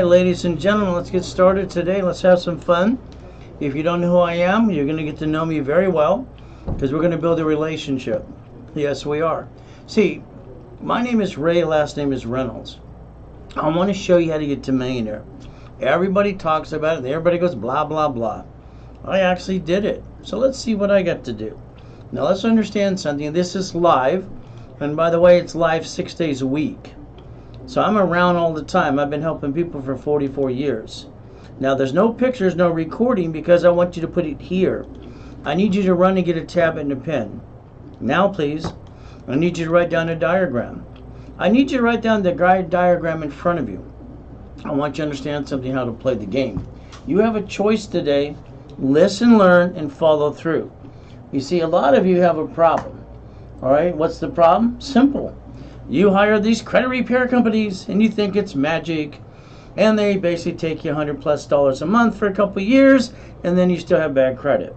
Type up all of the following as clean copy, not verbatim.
ladies and gentlemen, let's get started today. Let's have some fun. If you don't know who I am, you're going to get to know me very well because we're going to build a relationship. Yes, we are. See, my name is Ray, last name is Reynolds. I want to show you how to get to millionaire. Everybody talks about it and everybody goes blah, blah, blah. I actually did it. So let's see what I got to do. Now let's understand something. This is live. And by the way, it's live 6 days a week. So I'm around all the time. I've been helping people for 44 years. Now there's no pictures, no recording, because I want you to put it here. I need you to run and get a tablet and a pen. Now please, I need you to write down a diagram. I need you to write down the diagram in front of you. I want you to understand something, how to play the game. You have a choice today. Listen, learn, and follow through. You see, a lot of you have a problem. All right, what's the problem? Simple. You hire these credit repair companies and you think it's magic, and they basically take you $100+ a month for a couple of years, and then you still have bad credit.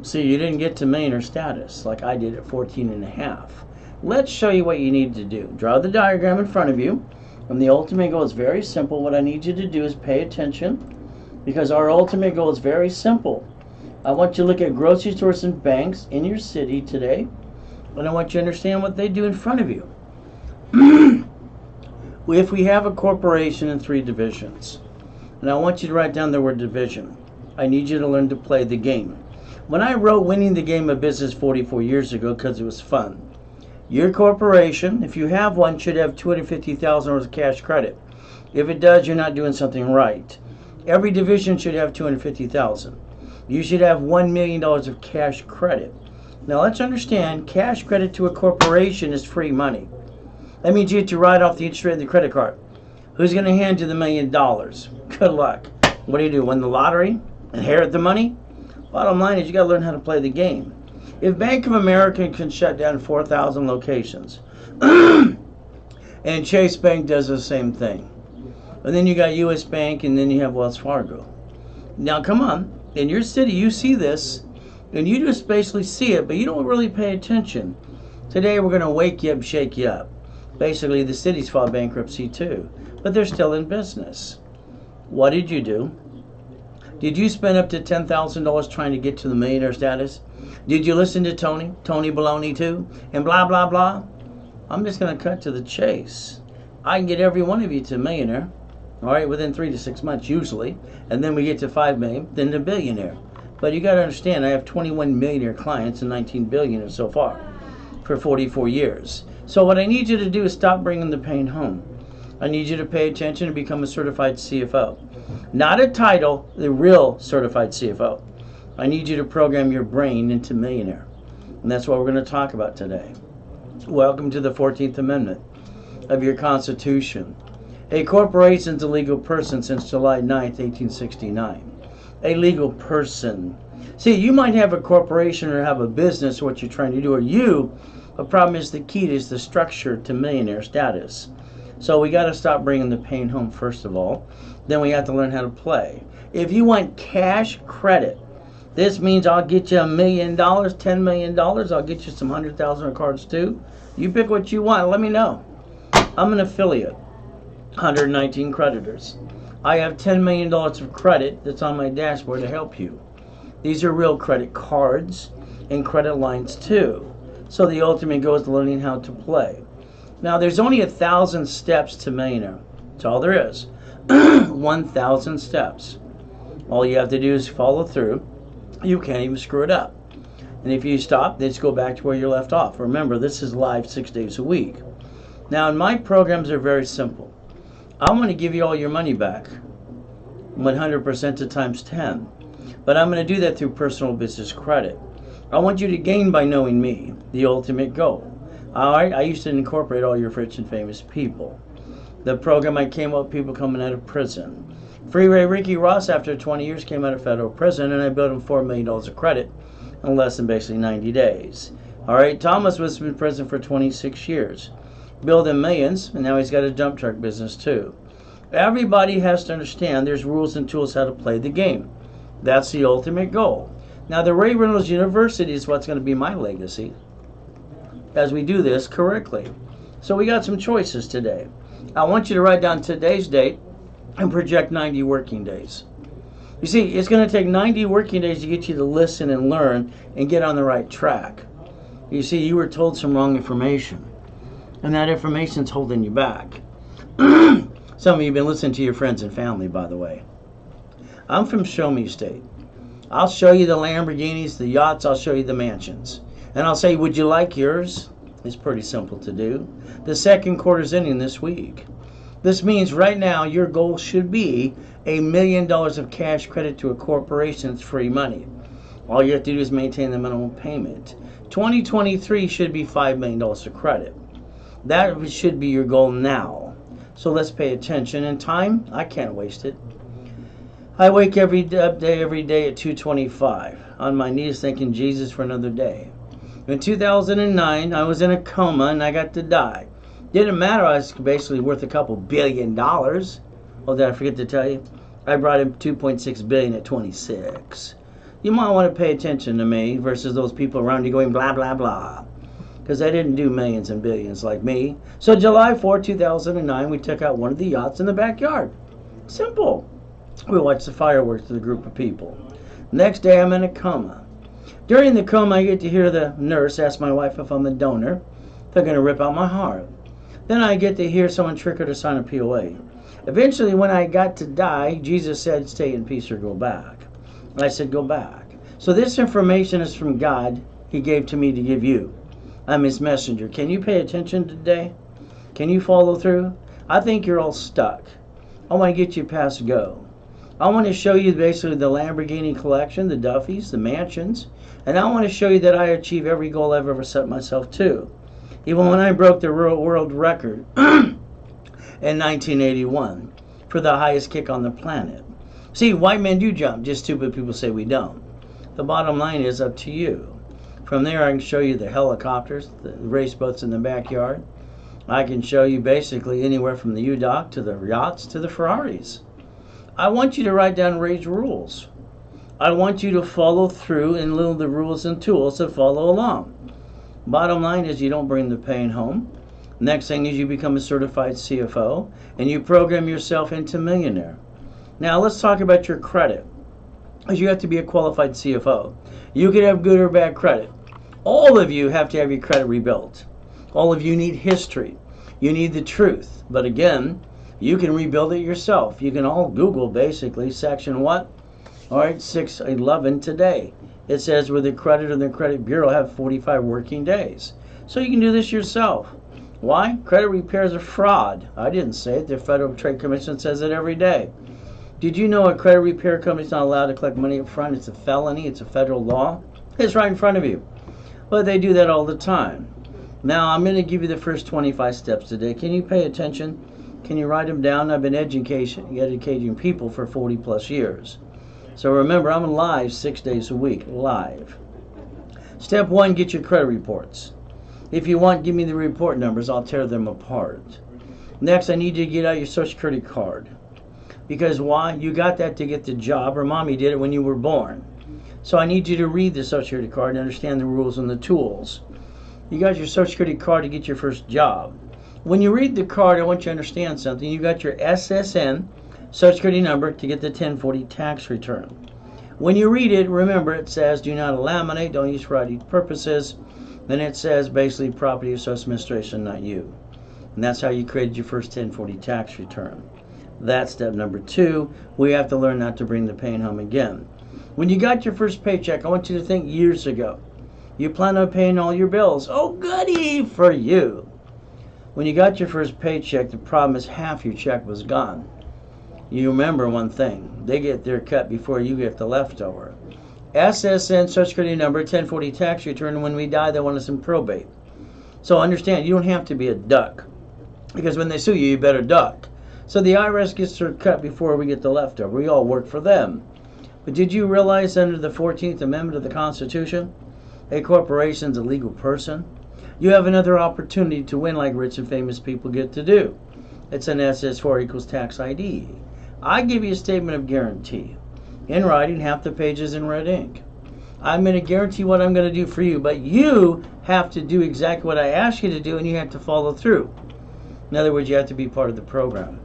See, you didn't get to millionaire status like I did at 14 and a half. Let's show you what you need to do. Draw the diagram in front of you, and the ultimate goal is very simple. What I need you to do is pay attention, because our ultimate goal is very simple. I want you to look at grocery stores and banks in your city today, and I want you to understand what they do in front of you. If we have a corporation in 3 divisions, and I want you to write down the word division, I need you to learn to play the game. When I wrote Winning the Game of Business 44 years ago because it was fun, your corporation, if you have one, should have $250,000 of cash credit. If it does, you're not doing something right. Every division should have $250,000. You should have $1 million of cash credit. Now let's understand, cash credit to a corporation is free money. That means you get to write off the interest rate of the credit card. Who's going to hand you the $1 million? Good luck. What do? Win the lottery? Inherit the money? Bottom line is you got to learn how to play the game. If Bank of America can shut down 4,000 locations, and Chase Bank does the same thing, and then you got U.S. Bank, and then you have Wells Fargo. Now come on, in your city you see this, and you just basically see it, but you don't really pay attention. Today we're going to wake you up, shake you up. Basically, the cities filed bankruptcy too, but they're still in business. What did you do? Did you spend up to $10,000 trying to get to the millionaire status? Did you listen to Tony Baloney too, and blah, blah, blah? I'm just going to cut to the chase. I can get every one of you to millionaire, all right, within 3 to 6 months usually, and then we get to 5 million, then to billionaire. But you got to understand, I have 21 millionaire clients and 19 billionaires so far for 44 years. So what I need you to do is stop bringing the pain home. I need you to pay attention and become a certified CFO. Not a title, the real certified CFO. I need you to program your brain into millionaire. And that's what we're going to talk about today. Welcome to the 14th Amendment of your Constitution. A corporation is a legal person since July 9th, 1869. A legal person. See, you might have a corporation or have a business, what you're trying to do, or you. The problem is the key is the structure to millionaire status. So we got to stop bringing the pain home first of all. Then we have to learn how to play. If you want cash credit, this means I'll get you $1 million, $10 million. I'll get you some 100,000 cards too. You pick what you want. Let me know. I'm an affiliate. 119 creditors. I have $10 million of credit that's on my dashboard to help you. These are real credit cards and credit lines too. So the ultimate goal is learning how to play. Now there's only 1,000 steps to millionaire. That's all there is. 1,000 steps. All you have to do is follow through. You can't even screw it up. And if you stop, let's go back to where you left off. Remember, this is live 6 days a week. Now, and my programs are very simple. I want to give you all your money back, 100% to times 10. But I'm going to do that through personal business credit. I want you to gain by knowing me, the ultimate goal. All right, I used to incorporate all your rich and famous people. The program I came up with people coming out of prison. Freeway Ricky Ross, after 20 years, came out of federal prison, and I built him $4 million of credit in less than basically 90 days. All right, Thomas was in prison for 26 years. Built him millions, and now he's got a dump truck business too. Everybody has to understand there's rules and tools how to play the game. That's the ultimate goal. Now, the Ray Reynolds University is what's going to be my legacy as we do this correctly. So we got some choices today. I want you to write down today's date, and project 90 working days. You see, it's going to take 90 working days to get you to listen and learn and get on the right track. You see, you were told some wrong information, and that information's holding you back. Some of you have been listening to your friends and family, by the way. I'm from Show Me State. I'll show you the Lamborghinis, the yachts, I'll show you the mansions. And I'll say, would you like yours? It's pretty simple to do. The second quarter's ending this week. This means right now your goal should be $1 million of cash credit to a corporation. It's free money. All you have to do is maintain the minimum payment. 2023 should be $5 million of credit. That should be your goal now. So let's pay attention. And time, I can't waste it. I wake every day at 2:25 on my knees thanking Jesus for another day. In 2009, I was in a coma and I got to die. Didn't matter, I was basically worth a couple $1 billion. Oh, did I forget to tell you? I brought in $2.6 billion at 26. You might want to pay attention to me versus those people around you going blah, blah, blah. Because I didn't do millions and billions like me. So July 4, 2009, we took out one of the yachts in the backyard. Simple. We watched the fireworks with a group of people. Next day, I'm in a coma. During the coma, I get to hear the nurse ask my wife if I'm a donor. They're going to rip out my heart. Then I get to hear someone trick her to sign a POA. Eventually, when I got to die, Jesus said, stay in peace or go back. And I said, go back. So this information is from God. He gave to me to give you. I'm his messenger. Can you pay attention today? Can you follow through? I think you're all stuck. I want to get you past go. I want to show you basically the Lamborghini collection, the Duffys, the mansions. And I want to show you that I achieve every goal I've ever set myself to. Even when I broke the world record in 1981 for the highest kick on the planet. See, white men do jump, just stupid people say we don't. The bottom line is up to you. From there I can show you the helicopters, the race boats in the backyard. I can show you basically anywhere from the U-Dock to the yachts to the Ferraris. I want you to write down Ray's rules. I want you to follow through and learn the rules and tools to follow along. Bottom line is you don't bring the pain home. Next thing is you become a certified CFO and you program yourself into millionaire. Now let's talk about your credit. Because you have to be a qualified CFO. You can have good or bad credit. All of you have to have your credit rebuilt. All of you need history. You need the truth. But again, you can rebuild it yourself. You can all Google basically section what? All right, 611 today. It says where the credit and the credit bureau have 45 working days. So you can do this yourself. Why? Credit repairs are fraud. I didn't say it. The Federal Trade Commission says it every day. Did you know a credit repair company is not allowed to collect money up front? It's a felony. It's a federal law. It's right in front of you. But they do that all the time. Now, I'm going to give you the first 25 steps today. Can you pay attention? Can you write them down? I've been educating people for 40 plus years. So remember, I'm live 6 days a week, live. Step 1, get your credit reports. If you want, give me the report numbers. I'll tear them apart. Next, I need you to get out your Social Security card. Because why? You got that to get the job, or mommy did it when you were born. So I need you to read the Social Security card and understand the rules and the tools. You got your Social Security card to get your first job. When you read the card, I want you to understand something. You got your SSN, Social Security number, to get the 1040 tax return. When you read it, remember it says do not laminate, don't use for ID purposes. Then it says basically property of Social Administration, not you. And that's how you created your first 1040 tax return. That's step number 2. We have to learn not to bring the pain home again. When you got your first paycheck, I want you to think years ago. You plan on paying all your bills. Oh, goody for you. When you got your first paycheck, the problem is half your check was gone. You remember one thing. They get their cut before you get the leftover. SSN, Social Security number, 1040 tax return, and when we die, they want us in probate. So understand, you don't have to be a duck. Because when they sue you, you better duck. So the IRS gets their cut before we get the leftover. We all work for them. But did you realize under the 14th Amendment of the Constitution, a corporation is a legal person? You have another opportunity to win like rich and famous people get to do. It's an SS4 equals tax ID. I give you a statement of guarantee. In writing, half the page is in red ink. I'm going to guarantee what I'm going to do for you, but you have to do exactly what I ask you to do, and you have to follow through. In other words, you have to be part of the program.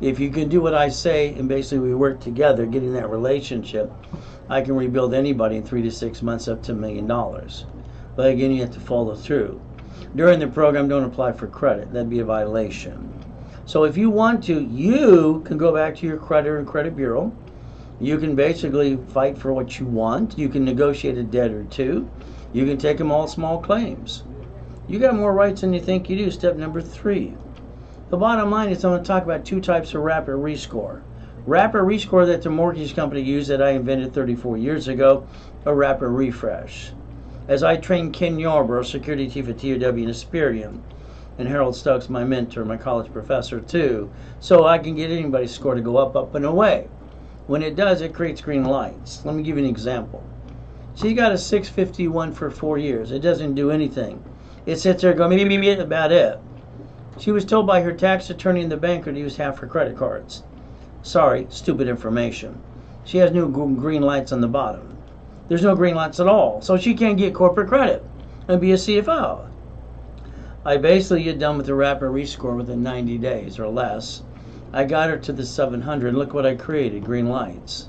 If you can do what I say and basically we work together, getting that relationship, I can rebuild anybody in 3 to 6 months up to $1 million. But again, you have to follow through. During the program, don't apply for credit. That'd be a violation. So if you want to, you can go back to your creditor and credit bureau. You can basically fight for what you want. You can negotiate a debt or two. You can take them all small claims. You got more rights than you think you do. Step number 3. The bottom line is I'm going to talk about 2 types of rapid rescore. Rapid rescore that the mortgage company used that I invented 34 years ago, a rapid refresh. As I trained Ken Yarborough, security chief at TOW and Asperian, and Harold Stokes, my mentor, my college professor too, so I can get anybody's score to go up, up, and away. When it does, it creates green lights. Let me give you an example. She got a 651 for 4 years. It doesn't do anything. It sits there going, maybe about it. She was told by her tax attorney and the banker to use half her credit cards. Sorry, stupid information. She has no green lights on the bottom. There's no green lights at all, so she can't get corporate credit and be a CFO. I basically get done with the rapid rescore within 90 days or less. I got her to the 700. Look what I created, green lights.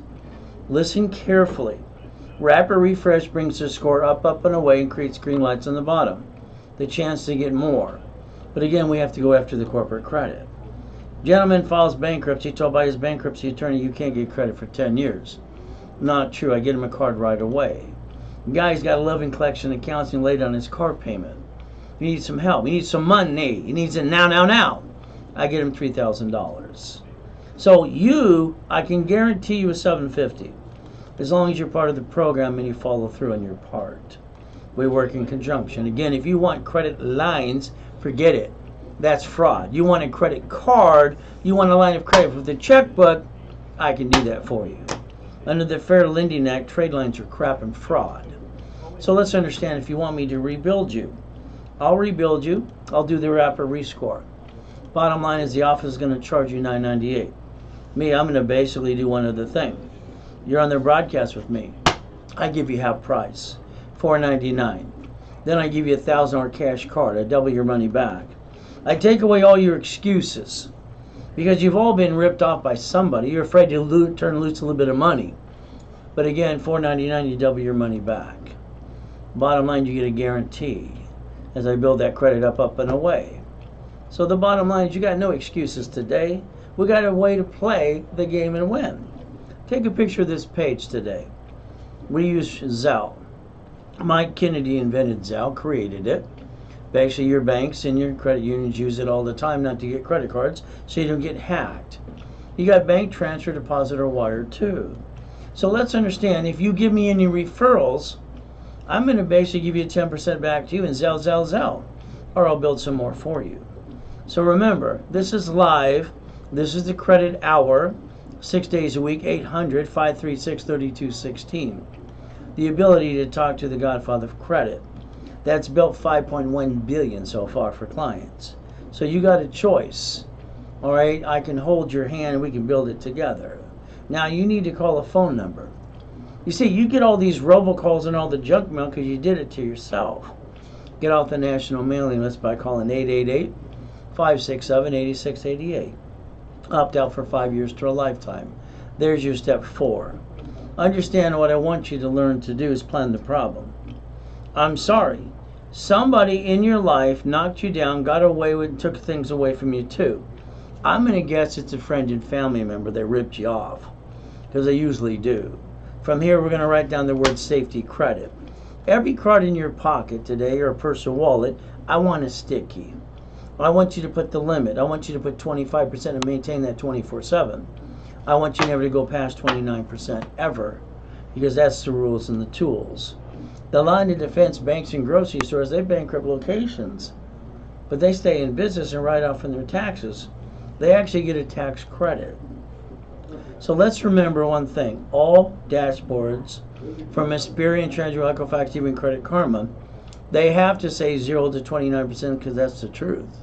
Listen carefully. Rapid refresh brings the score up, up, and away and creates green lights on the bottom. The chance to get more. But again, we have to go after the corporate credit. Gentleman files bankruptcy, told by his bankruptcy attorney you can't get credit for 10 years. Not true. I get him a card right away. Guy's got 11 collection accounts and laid on his car payment. He needs some help. He needs some money. He needs it now. I get him $3,000. So I can guarantee you a 750 as long as you're part of the program and you follow through on your part. We work in conjunction. Again, if you want credit lines, forget it. That's fraud. You want a credit card, you want a line of credit with a checkbook, I can do that for you. Under the Fair Lending Act, trade lines are crap and fraud. So let's understand, if you want me to rebuild you, I'll rebuild you. I'll do the rapid rescore. Bottom line is the office is going to charge you $998. Me, I'm going to basically do one other thing. You're on the broadcast with me. I give you half price, $499. Then I give you a $1,000 cash card. I double your money back. I take away all your excuses because you've all been ripped off by somebody. You're afraid to turn loose a little bit of money. But again, $499, you double your money back. Bottom line, you get a guarantee as I build that credit up, up, and away. So the bottom line is you got no excuses today. We got a way to play the game and win. Take a picture of this page today. We use Zelle. Mike Kennedy invented Zelle, created it. Basically, your banks and your credit unions use it all the time not to get credit cards so you don't get hacked. You got bank transfer, deposit, or wire too. So let's understand, if you give me any referrals, I'm going to basically give you 10% back to you in Zelle, or I'll build some more for you. So remember, this is live. This is the credit hour, 6 days a week, 800-536-3216. The ability to talk to the Godfather of Credit. That's built $5.1 billion so far for clients. So you got a choice. All right, I can hold your hand and we can build it together. Now you need to call a phone number. You see, you get all these robocalls and all the junk mail because you did it to yourself. Get off the national mailing list by calling 888-567-8688. Opt out for 5 years to a lifetime. There's your step 4. Understand what I want you to learn to do is plan the problem. I'm sorry. Somebody in your life knocked you down, got away with, took things away from you too. I'm going to guess it's a friend and family member that ripped you off, because they usually do. From here, we're going to write down the word safety credit. Every card in your pocket today or purse or wallet, I want a sticky. I want you to put the limit. I want you to put 25% and maintain that 24/7. I want you never to go past 29% ever, because that's the rules and the tools. The line of defense, banks and grocery stores, they bankrupt locations, but they stay in business and write off on their taxes. They actually get a tax credit. So let's remember one thing. All dashboards from Asperian, Treasury, Equifax, even Credit Karma, they have to say 0 to 29% because that's the truth.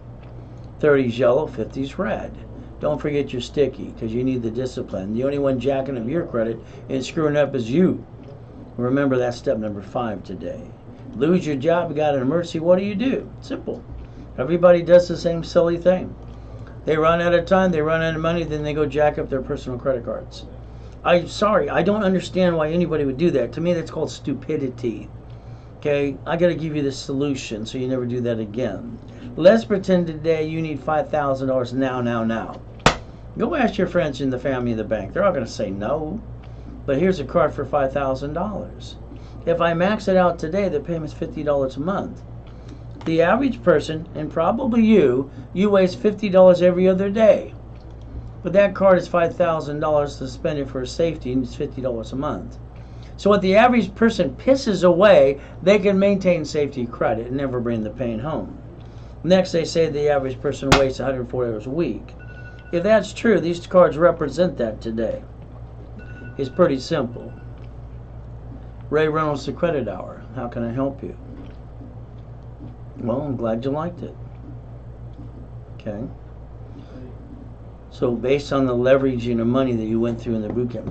30's yellow, 50's red. Don't forget your sticky, because you need the discipline. The only one jacking up your credit and screwing up is you. Remember, that's step number 5 today. Lose your job, you got an emergency, what do? Simple. Everybody does the same silly thing. They run out of time, they run out of money, then they go jack up their personal credit cards. I'm sorry, I don't understand why anybody would do that. To me, that's called stupidity. Okay, I got to give you the solution so you never do that again. Let's pretend today you need $5,000 now. Go ask your friends in the family of the bank. They're all going to say no. But here's a card for $5,000. If I max it out today, the payment's $50 a month. The average person, and probably you waste $50 every other day. But that card is $5,000 to spend it for safety, and it's $50 a month. So what the average person pisses away, they can maintain safety credit and never bring the pain home. Next, they say the average person wastes 140 hours a week. If that's true, these cards represent that today. It's pretty simple. Ray Reynolds, the Credit Hour. How can I help you? Well, I'm glad you liked it. Okay. So based on the leveraging of money that you went through in the boot camp,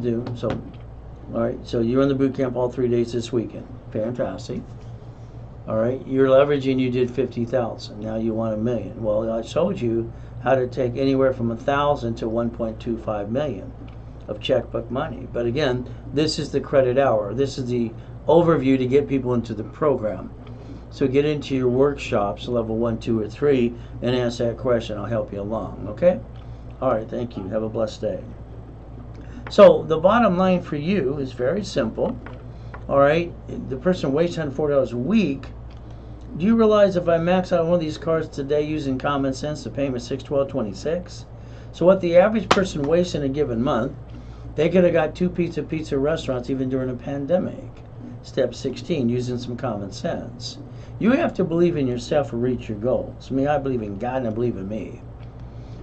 all right, so you're in the boot camp all 3 days this weekend. Fantastic. All right, you're leveraging, you did 50,000. Now you want $1 million. Well, I showed you how to take anywhere from 1,000 to 1.25 million of checkbook money. But again, this is the credit hour. This is the overview to get people into the program. So get into your workshops, level 1, 2, or 3, and ask that question. I'll help you along, okay? All right, thank you. Have a blessed day. So the bottom line for you is very simple. All right, the person wastes $140 a week. Do you realize if I max out one of these cards today using common sense, the payment is $612.26? So what the average person wastes in a given month, they could have got 2 pizza restaurants even during a pandemic. Step 16, using some common sense. You have to believe in yourself to reach your goals. I believe in God and I believe in me.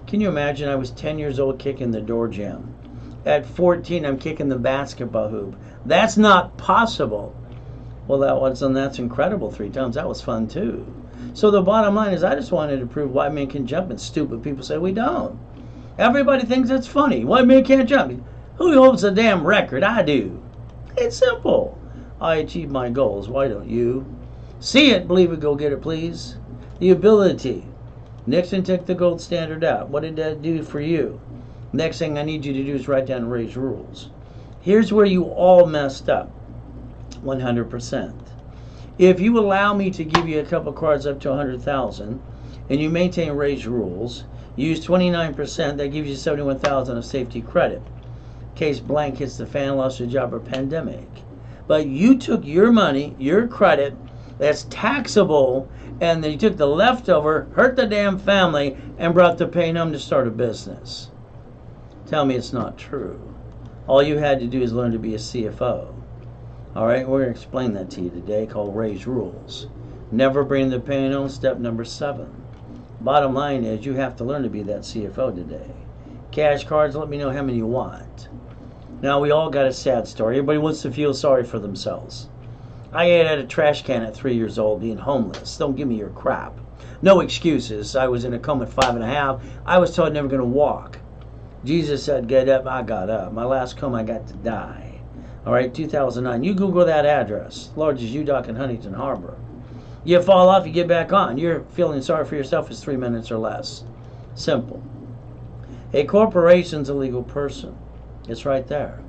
Can you imagine I was 10 years old kicking the door jamb? At 14, I'm kicking the basketball hoop. That's not possible. Well, that's incredible 3 times. That was fun too. So the bottom line is I just wanted to prove white men can jump, and stupid people say we don't. Everybody thinks it's funny. White men can't jump. Who holds the damn record? I do. It's simple. I achieve my goals. Why don't you? See it, believe it, go get it, please. The ability. Nixon took the gold standard out. What did that do for you? Next thing I need you to do is write down Ray's rules. Here's where you all messed up. 100%. If you allow me to give you a couple cards up to 100,000 and you maintain Ray's rules, use 29%, that gives you 71,000 of safety credit. Case blank hits the fan, lost your job, or pandemic. But you took your money, your credit, that's taxable, and then you took the leftover, hurt the damn family, and brought the pain home to start a business. Tell me it's not true. All you had to do is learn to be a CFO. All right, we're going to explain that to you today, called Ray's Rules. Never bring the pain home, step number 7. Bottom line is you have to learn to be that CFO today. Cash cards, let me know how many you want. Now, we all got a sad story. Everybody wants to feel sorry for themselves. I ate out a trash can at 3 years old being homeless. Don't give me your crap. No excuses. I was in a coma at 5.5. I was told never going to walk. Jesus said, get up. I got up. My last coma, I got to die. All right, 2009. You Google that address. Lodges, UDOC, in Huntington Harbor. You fall off, you get back on. You're feeling sorry for yourself is 3 minutes or less. Simple. A corporation's a legal person. It's right there.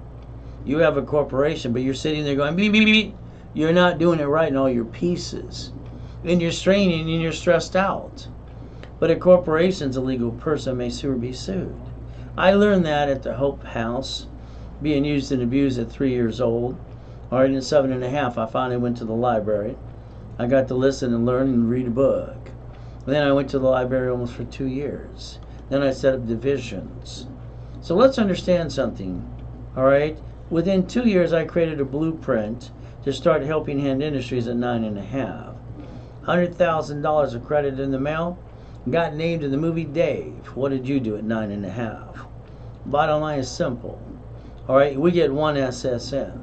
You have a corporation, but you're sitting there going, beep, beep, beep. You're not doing it right in all your pieces. And you're straining and you're stressed out. But a corporation's a legal person, may sue or be sued. I learned that at the Hope House, being used and abused at 3 years old. All right, at 7.5, I finally went to the library. I got to listen and learn and read a book. Then I went to the library almost for 2 years. Then I set up divisions. So let's understand something, all right? Within 2 years, I created a blueprint to start Helping Hand Industries at 9.5. $100,000 of credit in the mail. Got named in the movie Dave. What did you do at 9.5? Bottom line is simple. All right, we get 1 SSN.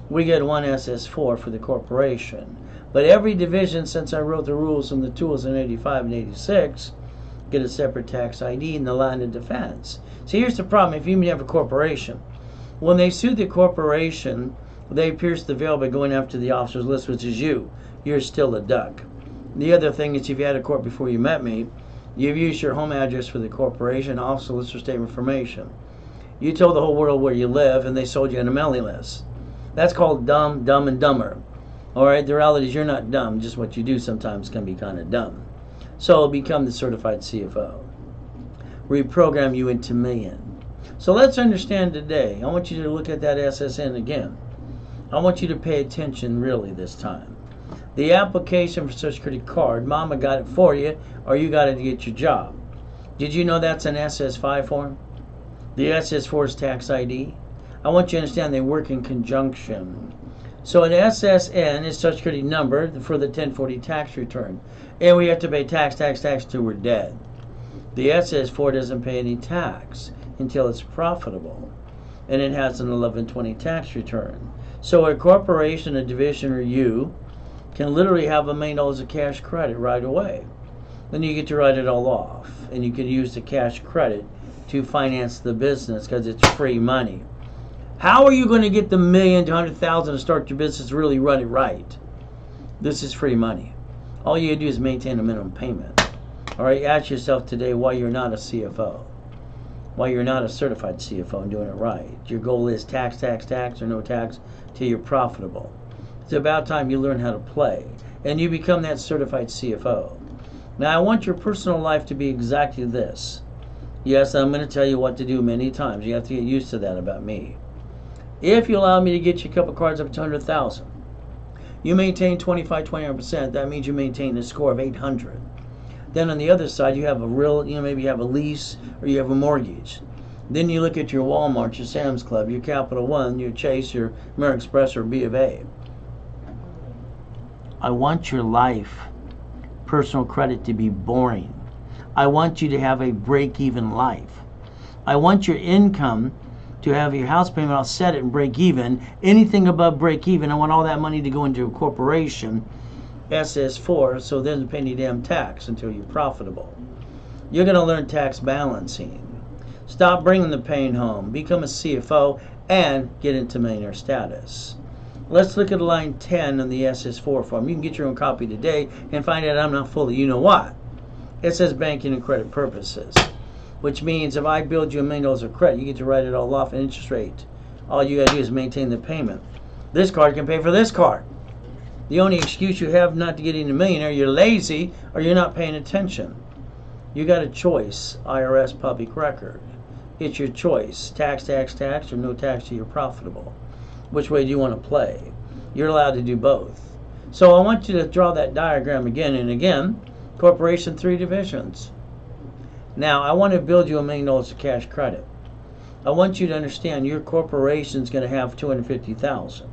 We get 1 SS4 for the corporation. But every division, since I wrote the rules and the tools in 85 and 86, get a separate tax ID in the line of defense. So here's the problem. If you even have a corporation, when they sue the corporation, they pierce the veil by going after the officer's list, which is you. You're still a duck. The other thing is, if you had a court before you met me, You've used your home address for the corporation, off solicitor statement information. You told the whole world where you live, and they sold you on a mailing list. That's called dumb, dumb, and dumber. All right, the reality is you're not dumb. Just what you do sometimes can be kind of dumb. So become the certified CFO. Reprogram you into million. So let's understand today. I want you to look at that SSN again. I want you to pay attention really this time. The application for Social Security card, Mama got it for you, or you got it to get your job. Did you know that's an SS5 form? The SS4 is tax ID. I want you to understand they work in conjunction. So an SSN is Social Security number for the 1040 tax return. And we have to pay tax till we're dead. The SS4 doesn't pay any tax until it's profitable. And it has an 1120 tax return. So a corporation, a division, or you can literally have $1 million of cash credit right away. Then you get to write it all off. And you can use the cash credit to finance the business because it's free money. How are you going to get the $1 million to $100,000 to start your business, really run it right? This is free money. All you do is maintain a minimum payment. All right, ask yourself today why you're not a CFO. Why you're not a certified CFO and doing it right. Your goal is tax, or no tax till you're profitable. It's about time you learn how to play and you become that certified CFO. Now, I want your personal life to be exactly this. Yes, I'm going to tell you what to do many times. You have to get used to that about me. If you allow me to get you a couple cards up to 100,000, you maintain 25-29%. That means you maintain a score of 800. Then on the other side, you have a real, maybe you have a lease or you have a mortgage. Then you look at your Walmart, your Sam's Club, your Capital One, your Chase, your American Express, or B of A. I want your life, personal credit, to be boring. I want you to have a break-even life. I want your income to have your house payment, I'll set it and break even. Anything above break even, I want all that money to go into a corporation, SS4, so then pay any damn tax until you're profitable. You're going to learn tax balancing. Stop bringing the pain home. Become a CFO and get into millionaire status. Let's look at line 10 on the SS4 form. You can get your own copy today and find out I'm not full of you know what. It says banking and credit purposes, which means if I build you $1 million of credit, you get to write it all off at interest rate. All you got to do is maintain the payment. This card can pay for this card. The only excuse you have not to get into millionaire, you're lazy or you're not paying attention. You got a choice, IRS public record. It's your choice, tax, or no tax till you're profitable. Which way do you want to play? You're allowed to do both. So I want you to draw that diagram again and again. Corporation, 3 divisions. Now, I want to build you $1 million of cash credit. I want you to understand your corporation is going to have $250,000.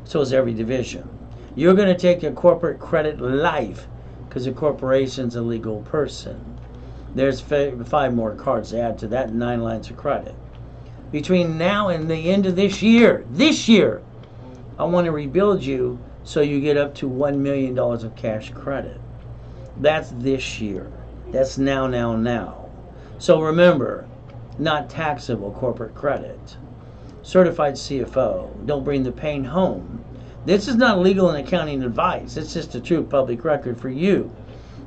So is every division. You're going to take a corporate credit life because a corporation's a legal person. There's 5 more cards to add to that, 9 lines of credit. Between now and the end of this year, I want to rebuild you so you get up to $1 million of cash credit. That's this year. That's now. So remember, not taxable corporate credit. Certified CFO. Don't bring the pain home. This is not legal and accounting advice. It's just a true public record for you.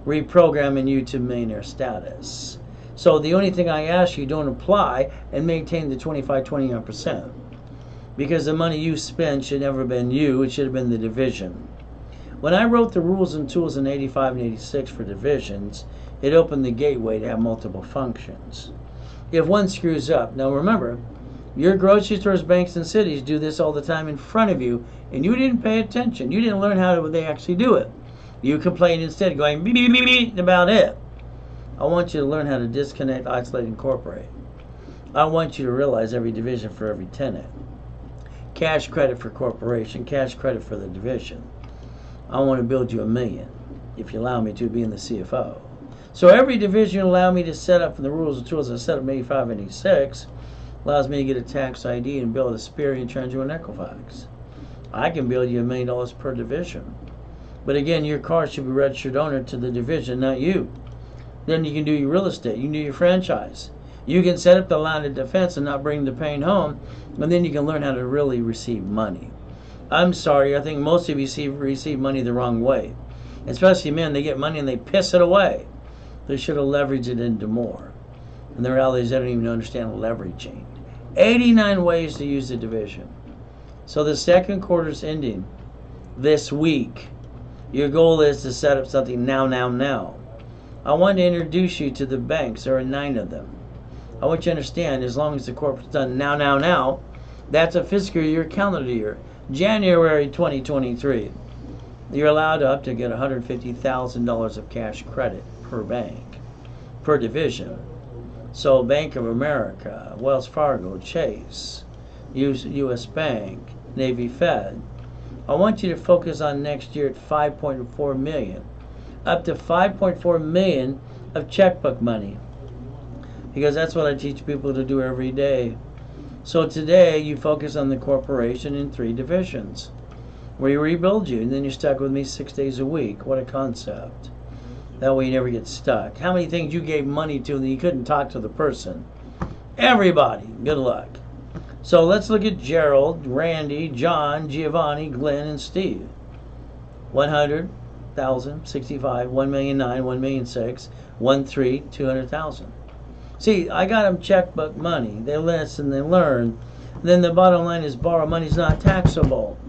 Reprogramming you to millionaire status. So the only thing I ask you, don't apply and maintain the 25-29%. Because the money you spend should never have been you. It should have been the division. When I wrote the rules and tools in 85 and 86 for divisions, it opened the gateway to have multiple functions. If one screws up, now remember, your grocery stores, banks, and cities do this all the time in front of you, and you didn't pay attention. You didn't learn how they actually do it. You complain instead, going beep, beep, beep, beep, about it. I want you to learn how to disconnect, isolate, incorporate. I want you to realize every division for every tenant. Cash credit for corporation, cash credit for the division. I want to build you $1 million, if you allow me to, being the CFO. So every division allow me to set up from the rules and tools I set up in 85 and 86, allows me to get a tax ID and build a Spirit and turn you an Equifax. I can build you $1 million per division. But again, your car should be registered owner to the division, not you. Then you can do your real estate, you can do your franchise. You can set up the line of defense and not bring the pain home, and then you can learn how to really receive money. I'm sorry, I think most of you receive money the wrong way. Especially men, they get money and they piss it away. They should have leveraged it into more. And the reality is they don't even understand leveraging. 89 ways to use the division. So the second quarter's ending this week. Your goal is to set up something now. I want to introduce you to the banks. There are 9 of them. I want you to understand, as long as the corporate's done now, that's a fiscal year, calendar year. January 2023, you're allowed up to get $150,000 of cash credit per bank, per division. So Bank of America, Wells Fargo, Chase, U.S. Bank, Navy Fed. I want you to focus on next year at $5.4 million, up to $5.4 million of checkbook money, because that's what I teach people to do every day. So today you focus on the corporation in 3 divisions, where you rebuild you, and then you're stuck with me 6 days a week. What a concept. That way you never get stuck. How many things you gave money to and you couldn't talk to the person? Everybody. Good luck. So let's look at Gerald, Randy, John, Giovanni, Glenn, and Steve. 100,000, 65, 1,000,009, 1,000,006, 1,3, 200,000. See, I got them checkbook money. They listen, they learn. Then the bottom line is borrow money is not taxable.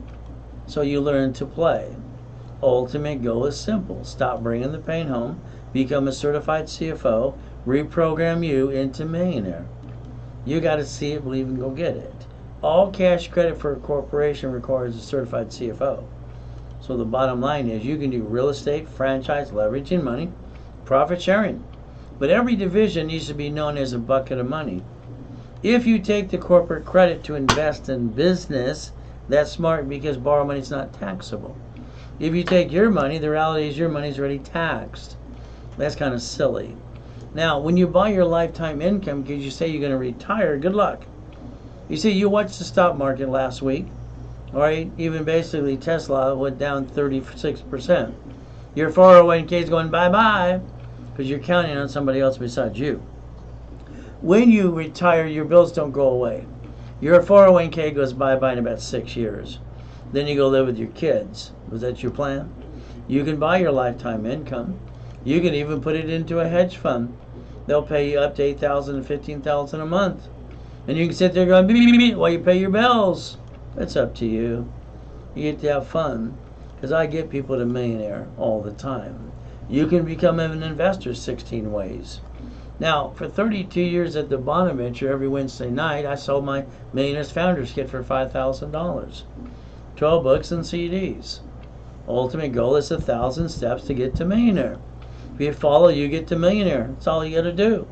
So you learn to play. Ultimate goal is simple. Stop bringing the pain home. Become a certified CFO. Reprogram you into millionaire. You got to see it, believe, and go get it. All cash credit for a corporation requires a certified CFO. So the bottom line is you can do real estate, franchise, leveraging money, profit sharing. But every division needs to be known as a bucket of money. If you take the corporate credit to invest in business, that's smart because borrow money is not taxable. If you take your money, the reality is your money is already taxed. That's kind of silly. Now, when you buy your lifetime income because you say you're going to retire, good luck. You see, you watched the stock market last week, all right? Even basically Tesla went down 36%. Your 401k is going bye-bye because you're counting on somebody else besides you. When you retire, your bills don't go away. Your 401k goes bye-bye in about 6 years. Then you go live with your kids. Was that your plan? You can buy your lifetime income. You can even put it into a hedge fund. They'll pay you up to $8,000 to $15,000 a month. And you can sit there going, beep, beep, beep, while you pay your bills. It's up to you. You get to have fun. Because I get people to millionaire all the time. You can become an investor 16 ways. Now, for 32 years at the Bonaventure, every Wednesday night, I sold my Millionaires Founders Kit for $5,000. 12 books and CDs. Ultimate goal is 1,000 steps to get to millionaire. If you follow, you get to millionaire. That's all you got to do.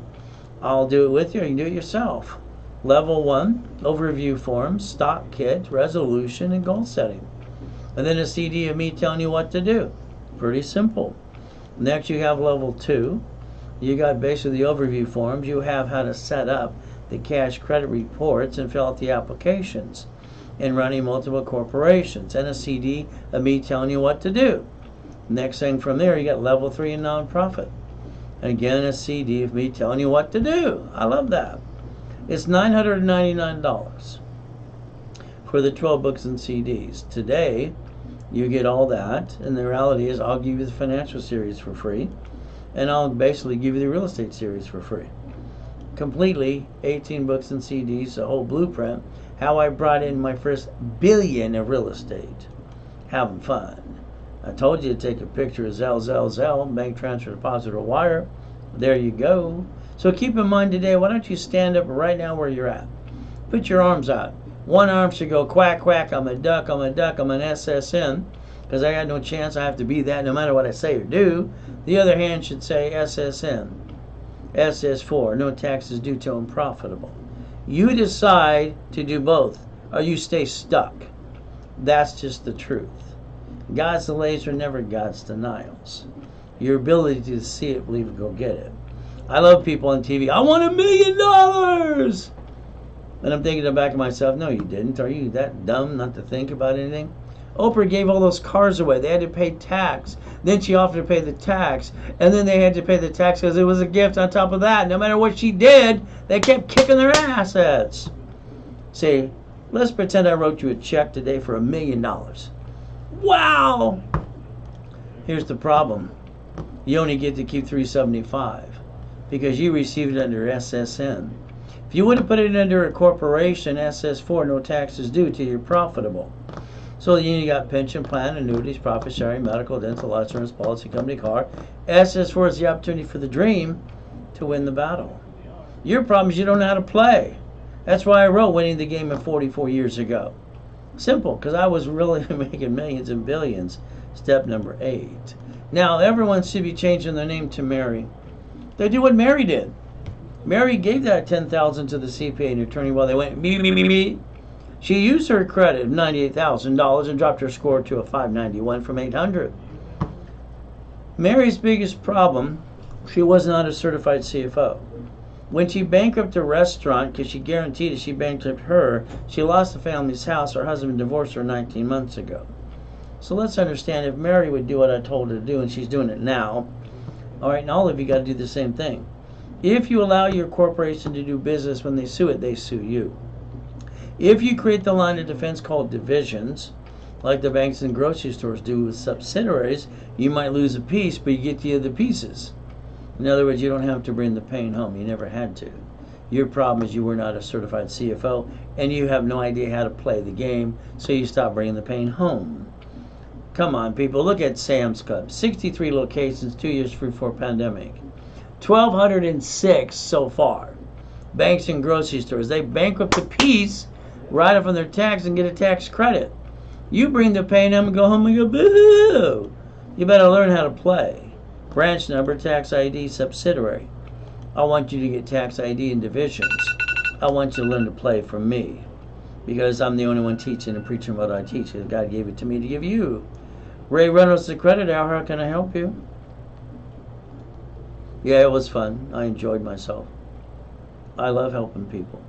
I'll do it with you. You can do it yourself. Level 1, overview forms, stock kit, resolution, and goal setting. And then a CD of me telling you what to do. Pretty simple. Next, you have level 2. You got basically the overview forms. You have how to set up the cash credit reports and fill out the applications in running multiple corporations, and a CD of me telling you what to do. Next thing from there, you got level 3 in nonprofit. And again, a CD of me telling you what to do. I love that. It's $999 for the 12 books and CDs. Today, you get all that, and the reality is I'll give you the financial series for free, and I'll basically give you the real estate series for free. Completely, 18 books and CDs, a whole blueprint, how I brought in my first billion of real estate. Having fun. I told you to take a picture of Zelle, bank transfer, deposit, or wire. There you go. So keep in mind today, why don't you stand up right now where you're at? Put your arms out. One arm should go quack, quack, I'm a duck, I'm an SSN, because I got no chance, I have to be that no matter what I say or do. The other hand should say SSN. SS4, no taxes due till I'm profitable. You decide to do both, or you stay stuck. That's just the truth. God's delays are never God's denials. Your ability to see it, believe it, go get it. I love people on TV. I want $1 million! And I'm thinking in the back of myself, no, you didn't. Are you that dumb not to think about anything? Oprah gave all those cars away. They had to pay tax. Then she offered to pay the tax. And then they had to pay the tax because it was a gift on top of that. No matter what she did, they kept kicking their assets. See, let's pretend I wrote you a check today for $1 million. Wow! Here's the problem. you only get to keep $375 because you received it under SSN. If you would have put it under a corporation, SS4, no taxes due till you're profitable. So you got pension plan, annuities, profit sharing, medical, dental, life insurance, policy, company car. SS4 is the opportunity for the dream to win the battle. Your problem is you don't know how to play. That's why I wrote Winning the Game in 44 years ago. Simple, because I was really making millions and billions. Step number 8. Now, everyone should be changing their name to Mary. They do what Mary did. Mary gave that $10,000 to the CPA and attorney while they went beep, beep, beep, beep. She used her credit of $98,000 and dropped her score to a 591 from 800. Mary's biggest problem, she was not a certified CFO. When she bankrupted a restaurant, because she guaranteed if she bankrupted her, she lost the family's house. Her husband divorced her 19 months ago. So let's understand, if Mary would do what I told her to do, and she's doing it now, all right, and all of you got to do the same thing. If you allow your corporation to do business, when they sue it, they sue you. If you create the line of defense called divisions, like the banks and grocery stores do with subsidiaries, you might lose a piece, but you get the other pieces. In other words, you don't have to bring the pain home. You never had to. Your problem is you were not a certified CFO, and you have no idea how to play the game, so you stop bringing the pain home. Come on, people. Look at Sam's Club. 63 locations, 2 years before pandemic. 1,206 so far. Banks and grocery stores. They bankrupt a piece, write off on their tax, and get a tax credit. You bring the pain home and go home and go, boo-hoo. You better learn how to play. Branch number, tax ID, subsidiary. I want you to get tax ID in divisions. I want you to learn to play from me, because I'm the only one teaching and preaching what I teach. God gave it to me to give you. Ray Reynolds, the Credit Hour. How can I help you? Yeah, it was fun. I enjoyed myself. I love helping people.